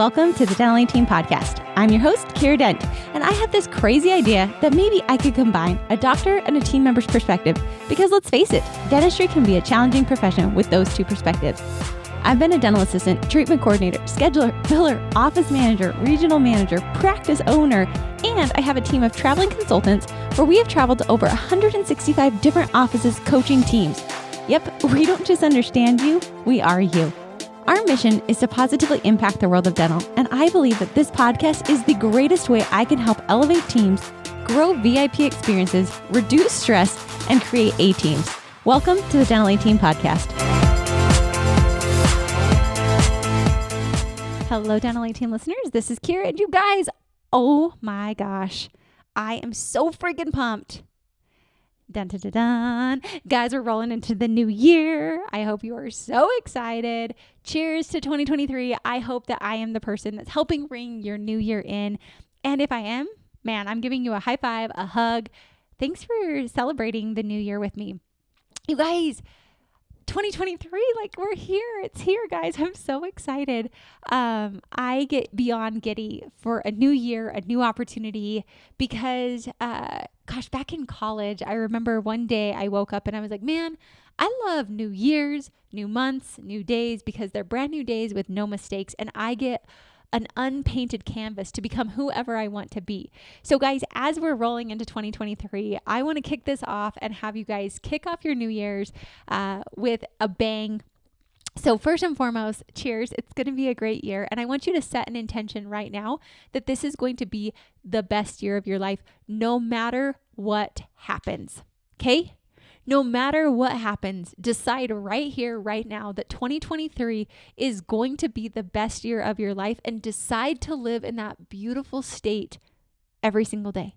Welcome to the Dental Team Podcast. I'm your host, Kiera Dent, and I have this crazy idea that maybe I could combine a doctor and a team member's perspective because let's face it, dentistry can be a challenging profession with those two perspectives. I've been a dental assistant, treatment coordinator, scheduler, biller, office manager, regional manager, practice owner, and I have a team of traveling consultants where we have traveled to over 165 different offices coaching teams. Yep, we don't just understand you, we are you. Our mission is to positively impact the world of dental, and I believe that this podcast is the greatest way I can help elevate teams, grow VIP experiences, reduce stress, and create A-teams. Welcome to the Dental Team Podcast. Hello, Dental Team listeners. This is Kiera, and you guys, oh my gosh, I am so freaking pumped. Dun, dun, dun, dun. Guys, we're rolling into the new year. I hope you are so excited. Cheers to 2023. I hope that I am the person that's helping bring your new year in. And if I am, man, I'm giving you a high five, a hug. Thanks for celebrating the new year with me. You guys, 2023, like we're here. It's here, guys. I'm so excited. I get beyond giddy for a new year, a new opportunity because, back in college, I remember one day I woke up and I was like, man, I love new years, new months, new days because they're brand new days with no mistakes. And I get an unpainted canvas to become whoever I want to be. So guys, as we're rolling into 2023, I want to kick this off and have you guys kick off your New Year's with a bang. So first and foremost, cheers. It's going to be a great year. And I want you to set an intention right now that this is going to be the best year of your life, no matter what happens. Okay? No matter what happens, decide right here, right now that 2023 is going to be the best year of your life and decide to live in that beautiful state every single day.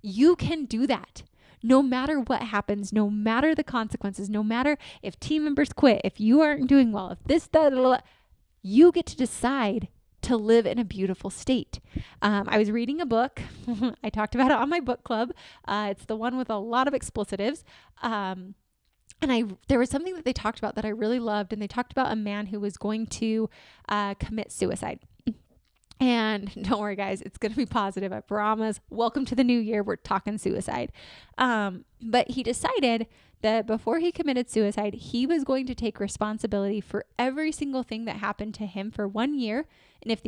You can do that. No matter what happens, no matter the consequences, no matter if team members quit, if you aren't doing well, if this, that, you get to decide to live in a beautiful state. I was reading a book. I talked about it on my book club. It's the one with a lot of explicitives. And there was something that they talked about that I really loved. And they talked about a man who was going to commit suicide. And don't worry, guys, it's going to be positive. I promise. Welcome to the new year. We're talking suicide. But he decided that before he committed suicide, he was going to take responsibility for every single thing that happened to him for 1 year. And if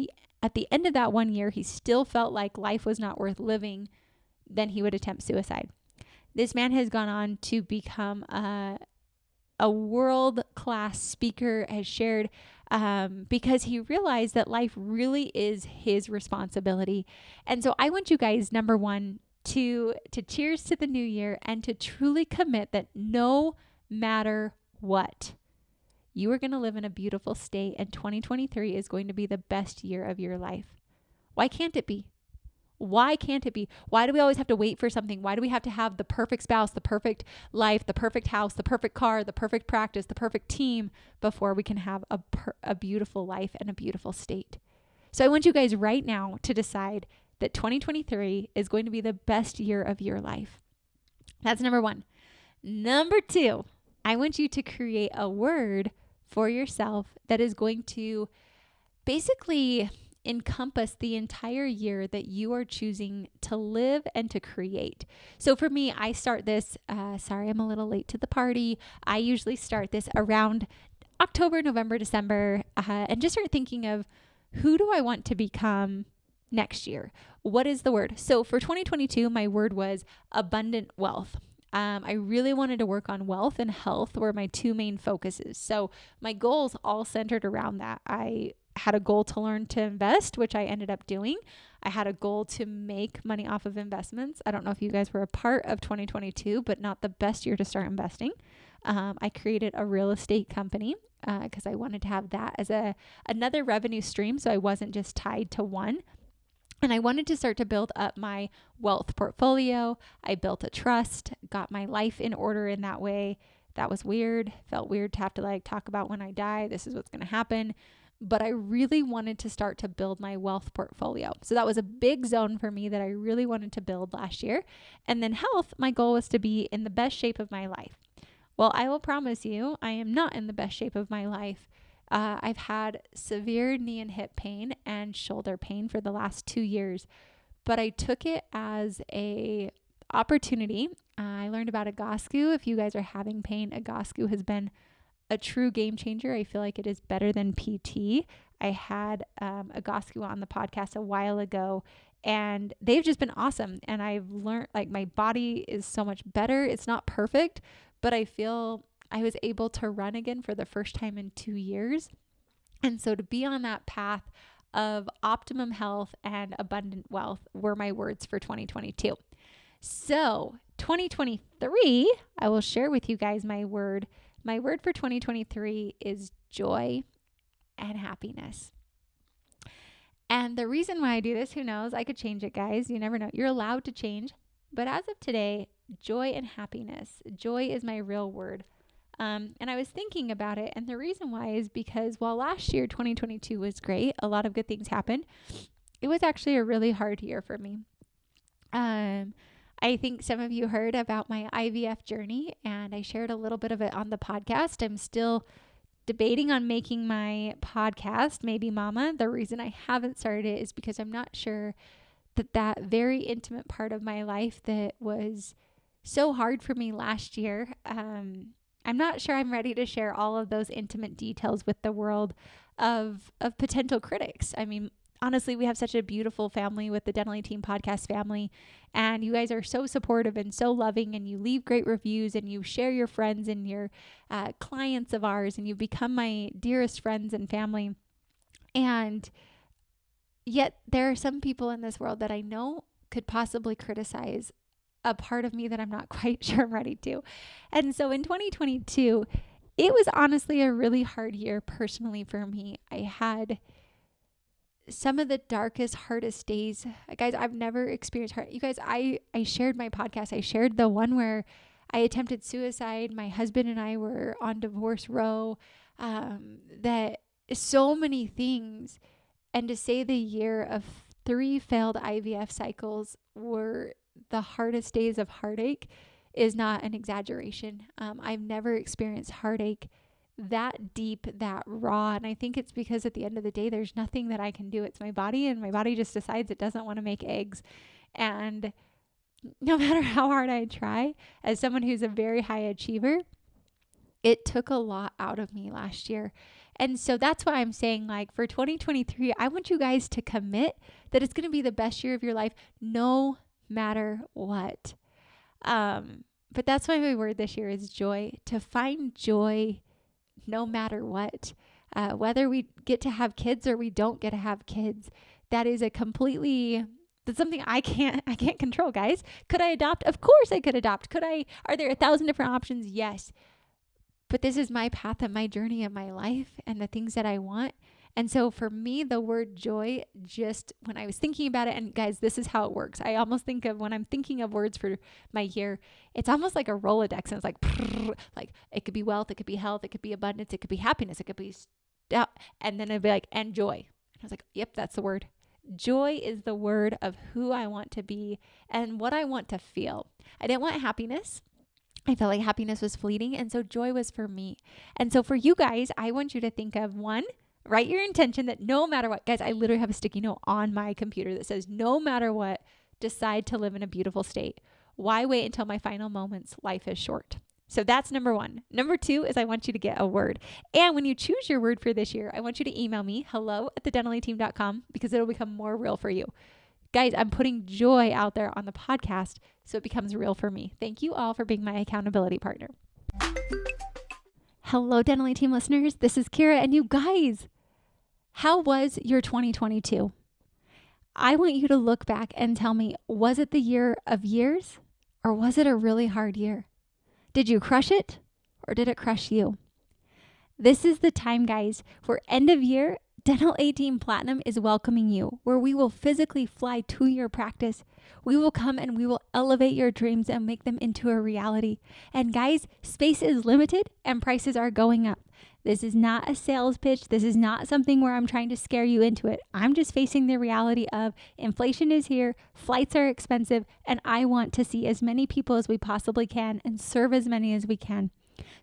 at the end of that 1 year, he still felt like life was not worth living, then he would attempt suicide. This man has gone on to become a world-class speaker, has shared because he realized that life really is his responsibility. And so I want you guys, number one, to cheers to the new year and to truly commit that no matter what, you are going to live in a beautiful state, and 2023 is going to be the best year of your life. Why can't it be? Why can't it be? Why do we always have to wait for something? Why do we have to have the perfect spouse, the perfect life, the perfect house, the perfect car, the perfect practice, the perfect team before we can have a beautiful life and a beautiful state? So I want you guys right now to decide that 2023 is going to be the best year of your life. That's number one. Number two, I want you to create a word for yourself that is going to basically encompass the entire year that you are choosing to live and to create. So for me, I start this, sorry, I'm a little late to the party. I usually start this around October, November, December, and just start thinking of who do I want to become next year? What is the word? So for 2022, my word was abundant wealth. I really wanted to work on wealth and health were my two main focuses. So my goals all centered around that. I had a goal to learn to invest, which I ended up doing. I had a goal to make money off of investments. I don't know if you guys were a part of 2022, but not the best year to start investing. I created a real estate company because I wanted to have that as another revenue stream. So I wasn't just tied to one. And I wanted to start to build up my wealth portfolio. I built a trust, got my life in order in that way. That was weird. Felt weird to have to talk about when I die. This is what's going to happen. But I really wanted to start to build my wealth portfolio. So that was a big zone for me that I really wanted to build last year. And then health, my goal was to be in the best shape of my life. Well, I will promise you, I am not in the best shape of my life I've had severe knee and hip pain and shoulder pain for the last 2 years, but I took it as a opportunity. I learned about Egoscue. If you guys are having pain, Egoscue has been a true game changer. I feel like it is better than PT. I had Egoscue on the podcast a while ago, and they've just been awesome. And I've learned, like, my body is so much better. It's not perfect, but I feel I was able to run again for the first time in 2 years. And so to be on that path of optimum health and abundant wealth were my words for 2022. So 2023, I will share with you guys my word. My word for 2023 is joy and happiness. And the reason why I do this, who knows? I could change it, guys. You never know. You're allowed to change. But as of today, joy and happiness. Joy is my real word. And I was thinking about it. And the reason why is because while last year, 2022 was great, a lot of good things happened. It was actually a really hard year for me. I think some of you heard about my IVF journey, and I shared a little bit of it on the podcast. I'm still debating on making my podcast, Maybe Mama. The reason I haven't started it is because I'm not sure that very intimate part of my life that was so hard for me last year. I'm not sure I'm ready to share all of those intimate details with the world of potential critics. I mean, honestly, we have such a beautiful family with the Dental Team podcast family, and you guys are so supportive and so loving, and you leave great reviews, and you share your friends and your clients of ours, and you've become my dearest friends and family. And yet there are some people in this world that I know could possibly criticize a part of me that I'm not quite sure I'm ready to. And so in 2022, it was honestly a really hard year personally for me. I had some of the darkest, hardest days. Guys, I've never experienced hard. You guys, I shared my podcast. I shared the one where I attempted suicide. My husband and I were on divorce row. That so many things. And to say the year of 3 failed IVF cycles were the hardest days of heartache is not an exaggeration. I've never experienced heartache that deep, that raw. And I think it's because at the end of the day, there's nothing that I can do. It's my body, and my body just decides it doesn't want to make eggs. And no matter how hard I try, as someone who's a very high achiever, it took a lot out of me last year. And so that's why I'm saying, like, for 2023, I want you guys to commit that it's going to be the best year of your life, no matter what. But that's why my word this year is joy, to find joy no matter what. Whether we get to have kids or we don't get to have kids, that is that's something I can't control, guys. Could I adopt? Of course I could adopt. Are there 1,000 different options? Yes. But this is my path and my journey in my life and the things that I want. And so for me, the word joy, just when I was thinking about it, and guys, this is how it works. I almost think of when I'm thinking of words for my year, it's almost like a Rolodex. And it's like it could be wealth, it could be health, it could be abundance, it could be happiness, it could be and then it'd be like, and joy. And I was like, yep, that's the word. Joy is the word of who I want to be and what I want to feel. I didn't want happiness. I felt like happiness was fleeting. And so joy was for me. And so for you guys, I want you to think of one, write your intention that no matter what, guys, I literally have a sticky note on my computer that says, no matter what, decide to live in a beautiful state. Why wait until my final moments? Life is short. So that's number 1. Number 2 is I want you to get a word. And when you choose your word for this year, I want you to email me, hello@thedentaleteam.com, because it'll become more real for you. Guys, I'm putting joy out there on the podcast so it becomes real for me. Thank you all for being my accountability partner. Hello, Dental Team listeners. This is Kiera, and you guys, how was your 2022? I want you to look back and tell me, was it the year of years, or was it a really hard year? Did you crush it, or did it crush you? This is the time, guys, for end of year. Dental Team Platinum is welcoming you, where we will physically fly to your practice. We will come and we will elevate your dreams and make them into a reality. And guys, space is limited and prices are going up. This is not a sales pitch. This is not something where I'm trying to scare you into it. I'm just facing the reality of inflation is here, flights are expensive, and I want to see as many people as we possibly can and serve as many as we can.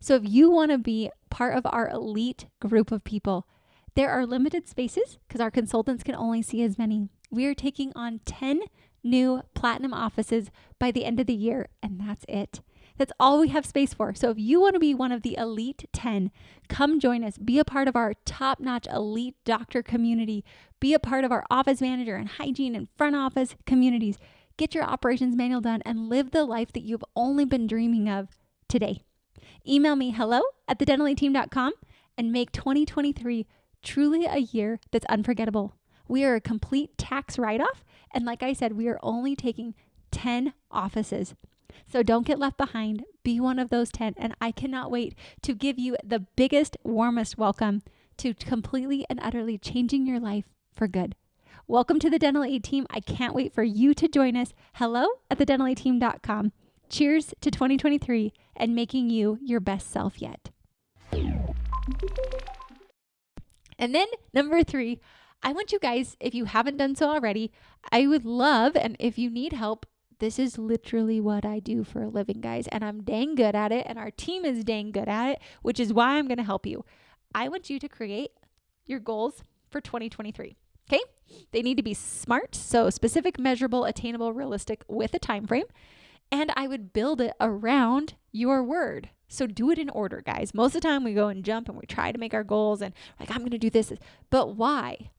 So if you want to be part of our elite group of people, there are limited spaces because our consultants can only see as many. We are taking on 10 new platinum offices by the end of the year, and that's it. That's all we have space for. So if you want to be one of the elite 10, come join us. Be a part of our top-notch elite doctor community. Be a part of our office manager and hygiene and front office communities. Get your operations manual done and live the life that you've only been dreaming of today. Email me hello@thedentalteam.com and make 2023 truly a year that's unforgettable. We are a complete tax write-off. And like I said, we are only taking 10 offices. So don't get left behind. Be one of those 10. And I cannot wait to give you the biggest, warmest welcome to completely and utterly changing your life for good. Welcome to the Dental Aid Team. I can't wait for you to join us. hello@thedentalteam.com. Cheers to 2023 and making you your best self yet. And then number 3, I want you guys, if you haven't done so already, I would love, and if you need help, this is literally what I do for a living, guys, and I'm dang good at it, and our team is dang good at it, which is why I'm going to help you. I want you to create your goals for 2023, okay? They need to be smart, so specific, measurable, attainable, realistic, with a time frame, and I would build it around your word. So do it in order, guys. Most of the time we go and jump and we try to make our goals and like, I'm going to do this, but why?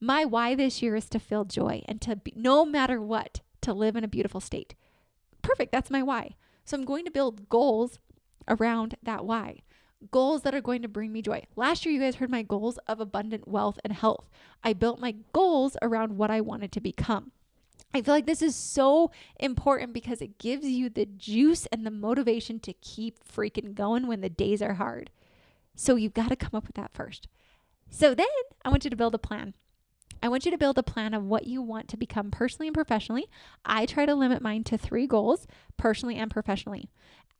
My why this year is to feel joy and to be, no matter what, to live in a beautiful state. Perfect. That's my why. So I'm going to build goals around that why. Goals that are going to bring me joy. Last year, you guys heard my goals of abundant wealth and health. I built my goals around what I wanted to become. I feel like this is so important because it gives you the juice and the motivation to keep freaking going when the days are hard. So you've got to come up with that first. So then I want you to build a plan. I want you to build a plan of what you want to become personally and professionally. I try to limit mine to 3 goals, personally and professionally.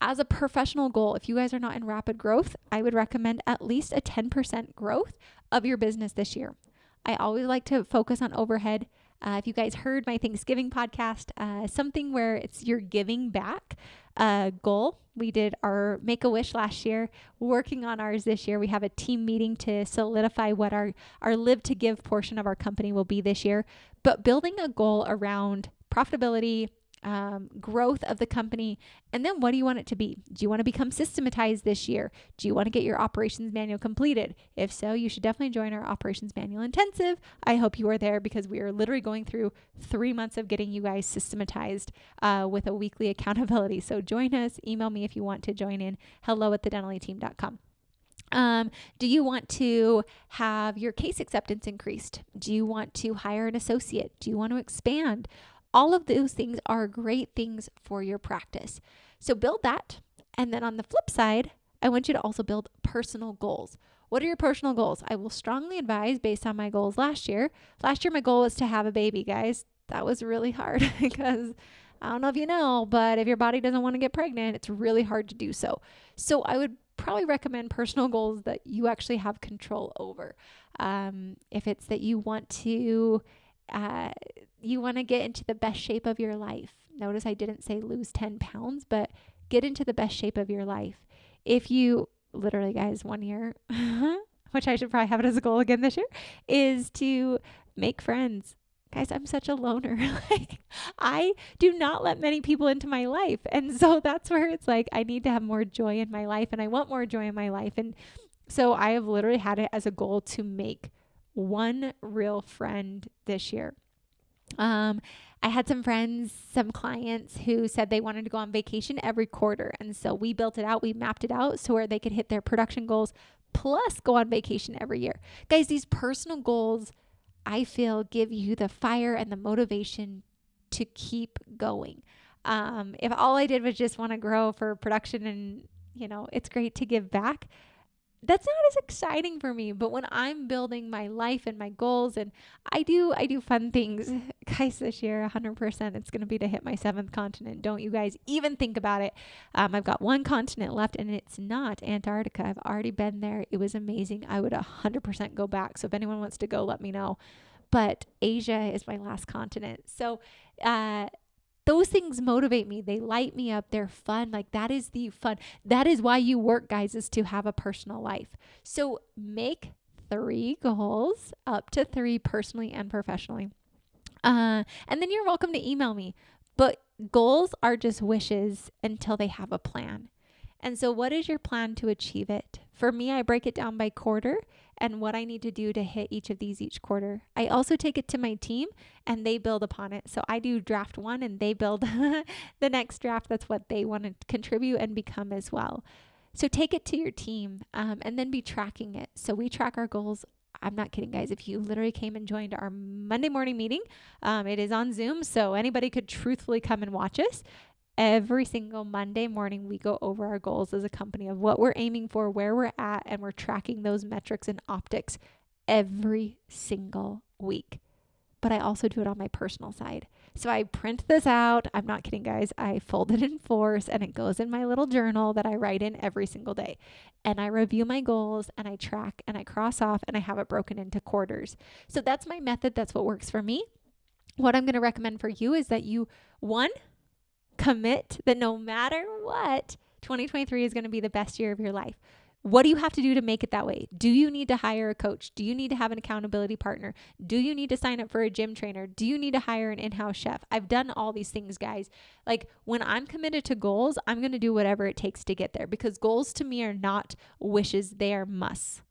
As a professional goal, if you guys are not in rapid growth, I would recommend at least a 10% growth of your business this year. I always like to focus on overhead. If you guys heard my Thanksgiving podcast, something where it's your giving back goal. We did our Make-A-Wish last year, working on ours this year. We have a team meeting to solidify what our Live to Give portion of our company will be this year. But building a goal around profitability, growth of the company, and then what do you want it to be? Do you want to become systematized this year? Do you want to get your operations manual completed? If so, you should definitely join our operations manual intensive. I hope you are there because we are literally going through 3 months of getting you guys systematized with a weekly accountability. So join us. Email me if you want to join in. hello@thedentalteam.com. Do you want to have your case acceptance increased? Do you want to hire an associate? Do you want to expand? All of those things are great things for your practice. So build that. And then on the flip side, I want you to also build personal goals. What are your personal goals? I will strongly advise based on my goals last year. Last year, my goal was to have a baby, guys. That was really hard because I don't know if you know, but if your body doesn't want to get pregnant, it's really hard to do so. So I would probably recommend personal goals that you actually have control over. If it's that you want to get into the best shape of your life. Notice I didn't say lose 10 pounds, but get into the best shape of your life. If you, literally guys, 1 year, which I should probably have it as a goal again this year, is to make friends. Guys, I'm such a loner. Like, I do not let many people into my life. And so that's where it's like, I need to have more joy in my life and I want more joy in my life. And so I have literally had it as a goal to make one real friend this year. I had some friends, some clients who said they wanted to go on vacation every quarter. And so we built it out. We mapped it out so where they could hit their production goals plus go on vacation every year. Guys, these personal goals, I feel, give you the fire and the motivation to keep going. If all I did was just want to grow for production and, it's great to give back, that's not as exciting for me. But when I'm building my life and my goals and I do fun things, guys, this year, 100%, it's going to be to hit my 7th continent. Don't you guys even think about it. I've got 1 continent left and it's not Antarctica. I've already been there. It was amazing. I would 100% go back. So if anyone wants to go, let me know. But Asia is my last continent. So, those things motivate me. They light me up. They're fun. Like that is the fun. That is why you work, guys, is to have a personal life. So make 3 goals, up to 3 personally and professionally. And then you're welcome to email me. But goals are just wishes until they have a plan. And so what is your plan to achieve it? For me, I break it down by quarter and what I need to do to hit each of these each quarter. I also take it to my team and they build upon it. So I do draft 1 and they build the next draft. That's what they want to contribute and become as well. So take it to your team and then be tracking it. So we track our goals. I'm not kidding, guys. If you literally came and joined our Monday morning meeting, it is on Zoom, so anybody could truthfully come and watch us. Every single Monday morning, we go over our goals as a company of what we're aiming for, where we're at, and we're tracking those metrics and optics every single week. But I also do it on my personal side. So I print this out. I'm not kidding, guys. I fold it in force and it goes in my little journal that I write in every single day. And I review my goals and I track and I cross off and I have it broken into quarters. So that's my method. That's what works for me. What I'm going to recommend for you is that you, 1, commit that no matter what, 2023 is going to be the best year of your life. What do you have to do to make it that way? Do you need to hire a coach? Do you need to have an accountability partner? Do you need to sign up for a gym trainer? Do you need to hire an in-house chef? I've done all these things, guys. Like when I'm committed to goals, I'm going to do whatever it takes to get there because goals to me are not wishes. They are musts.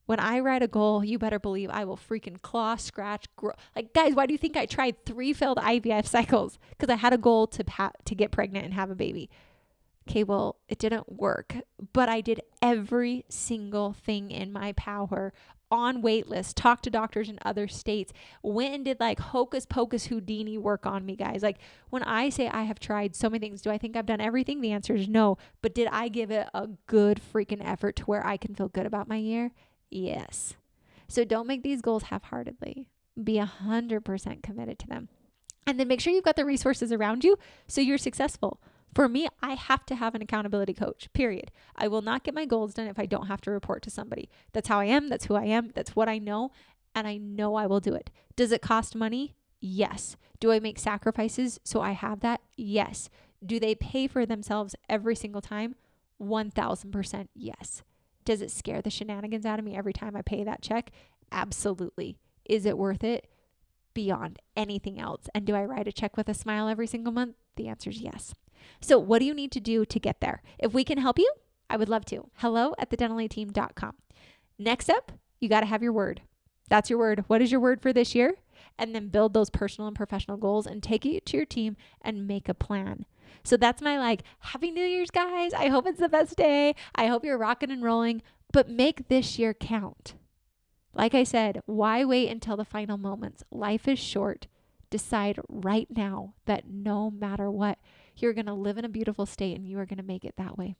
When I write a goal, you better believe I will freaking claw, scratch, grow. Like, guys, why do you think I tried 3 failed IVF cycles? Because I had a goal to get pregnant and have a baby. Okay, well, it didn't work, but I did every single thing in my power on wait lists, talked to doctors in other states, went and did like hocus pocus Houdini work on me, guys. Like when I say I have tried so many things, do I think I've done everything? The answer is no, but did I give it a good freaking effort to where I can feel good about my year? Yes. So don't make these goals half-heartedly. Be 100% committed to them. And then make sure you've got the resources around you so you're successful. For me, I have to have an accountability coach, period. I will not get my goals done if I don't have to report to somebody. That's how I am. That's who I am. That's what I know. And I know I will do it. Does it cost money? Yes. Do I make sacrifices so I have that? Yes. Do they pay for themselves every single time? 1000% yes. Does it scare the shenanigans out of me every time I pay that check? Absolutely. Is it worth it? Beyond anything else. And do I write a check with a smile every single month? The answer is yes. So what do you need to do to get there? If we can help you, I would love to. hello@thedentalateam.com. Next up, you got to have your word. That's your word. What is your word for this year? And then build those personal and professional goals and take it to your team and make a plan. So that's my Happy New Year's, guys. I hope it's the best day. I hope you're rocking and rolling, but make this year count. Like I said, why wait until the final moments? Life is short. Decide right now that no matter what, you're going to live in a beautiful state and you are going to make it that way.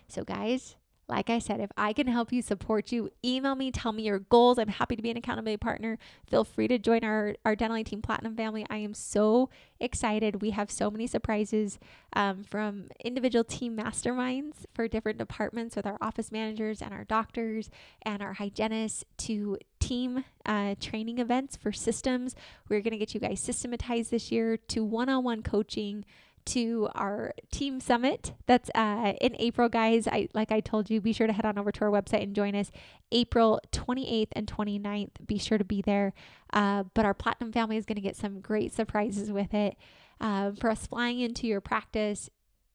So guys, like I said, if I can help you, support you, email me, tell me your goals. I'm happy to be an accountability partner. Feel free to join our Dental Team Platinum family. I am so excited. We have so many surprises from individual team masterminds for different departments with our office managers and our doctors and our hygienists to team training events for systems. We're going to get you guys systematized this year to one-on-one coaching, to our team summit that's in April, guys. Like I told you, be sure to head on over to our website and join us April 28th and 29th. Be sure to be there. But our Platinum family is going to get some great surprises with it. For us flying into your practice,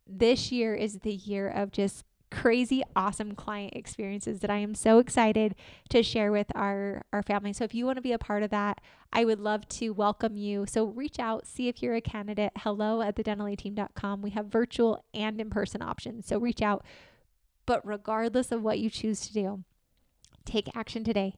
this year is the year of just crazy, awesome client experiences that I am so excited to share with our family. So if you want to be a part of that, I would love to welcome you. So reach out, see if you're a candidate. hello@thedentalateam.com. We have virtual and in-person options. So reach out. But regardless of what you choose to do, take action today.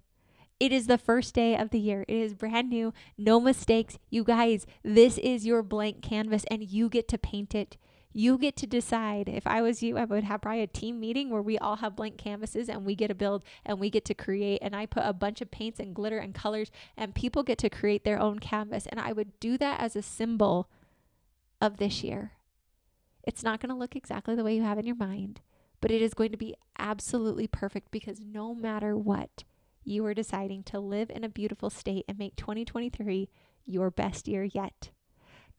It is the first day of the year. It is brand new, no mistakes. You guys, this is your blank canvas and you get to paint it. You get to decide. If I was you, I would have probably a team meeting where we all have blank canvases and we get to build and we get to create. And I put a bunch of paints and glitter and colors and people get to create their own canvas. And I would do that as a symbol of this year. It's not going to look exactly the way you have in your mind, but it is going to be absolutely perfect because no matter what, you are deciding to live in a beautiful state and make 2023 your best year yet.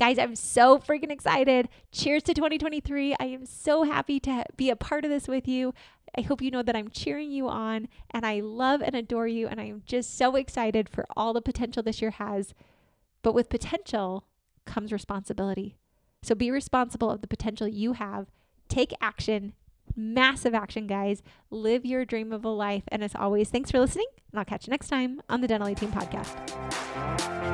Guys, I'm so freaking excited. Cheers to 2023. I am so happy to be a part of this with you. I hope you know that I'm cheering you on, and I love and adore you, and I am just so excited for all the potential this year has. But with potential comes responsibility. So be responsible of the potential you have. Take action, massive action, guys. Live your dream of a life. And as always, thanks for listening, and I'll catch you next time on the Dental 18 Podcast.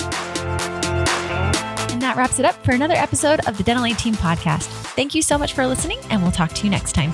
And that wraps it up for another episode of the Dental 18 Podcast. Thank you so much for listening, and we'll talk to you next time.